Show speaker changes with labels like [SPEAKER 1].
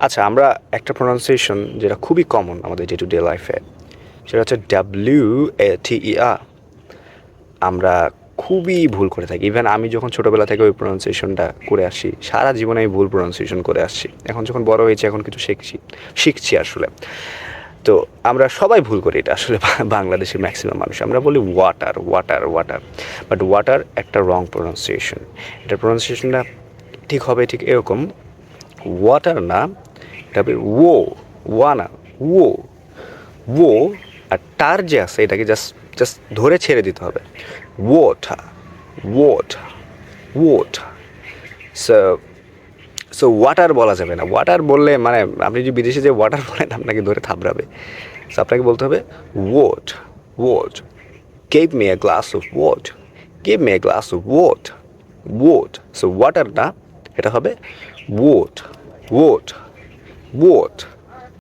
[SPEAKER 1] আচ্ছা, আমরা একটা প্রোনাউন্সিয়েশন যেটা খুবই কমন আমাদের ডে টু ডে লাইফে, সেটা হচ্ছে WATER। আমরা খুবই ভুল করে থাকি। ইভেন আমি যখন ছোটোবেলা থেকে ওই প্রোনাউন্সিয়েশনটা করে আসি, সারা জীবনে আমি ভুল প্রোনাউন্সিয়েশন করে আসছি। এখন যখন বড় হয়েছি, এখন কিছু শিখছি আসলে। তো আমরা সবাই ভুল করি এটা আসলে। বাংলাদেশের ম্যাক্সিমাম মানুষ আমরা বলি water water water, but water একটা রং প্রোনাউন্সিয়েশন। এটার প্রোনাউন্সিয়েশনটা ঠিক হবে ঠিক এরকম, ওয়াটার না, এটা হবে ওয়া না, ও ও। আর টার যে আছে এটাকে জাস্ট জাস্ট ধরে ছেড়ে দিতে হবে, water water water. So so water বলা যাবে না। ওয়াটার বললে মানে আপনি যদি বিদেশে যে ওয়াটার বলেন, আপনাকে ধরে থাবড়াবে। সো আপনাকে বলতে হবে what what, gave me a glass of what, gave me a glass of what what. So water না, এটা হবে ওয়াট ওয়াট ওয়াট।